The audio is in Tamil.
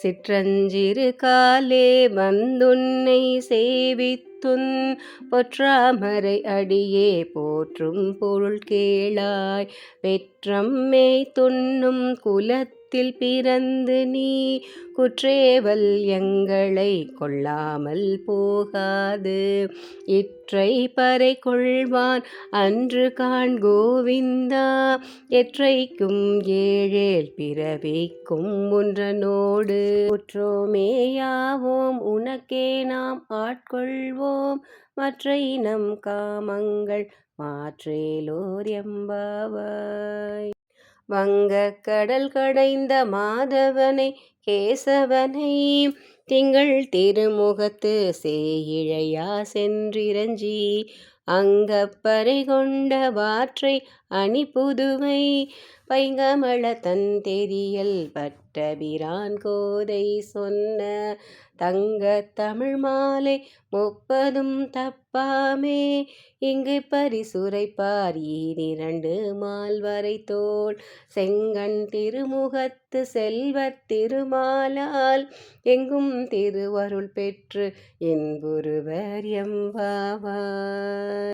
சிற்றஞ்சிறு காலே வந்துன்னை சேவித்துன் பொற்றாமரை அடியே போற்றும் பொருள் கேளாய். பெற்றம்மே துண்ணும் குலத்தில் பிறந்து நீ குற்றேவல் எங்களை கொள்ளாமல் போகாது. இற்றை பறை கொள்வான் அன்று காண் கோவிந்தா எற்றைக்கும் ஏழேல் பிறவிக்கும் ஒன்றனோடு. உற்றோமேயாவோம் உனக்கே நாம் ஆட்கொள்வோம் மற்றை நம் காமங்கள் மாற்றேலோர் எம்பாவாய். வங்கக் கடல் கடைந்த மாதவனை கேசவனை திங்கள் திருமுகத்து சேயிழையா சென்றிரஞ்சி அங்கப்பறை கொண்ட வாற்றை அணி புதுவை பைங்கமல தன் தெரியல் பட்டபிரான் கோதை சொன்ன தங்கத் தமிழ் மாலை 30 தப்பாமே. இங்கு பரிசுரைப்பார் ஈரிரண்டு மால்வரை தோள் செங்கண் திருமுகத்து செல்வத் திருமாலால் எங்கும் திருவருள் பெற்று இன்புறுவர் எம்பாவாய்.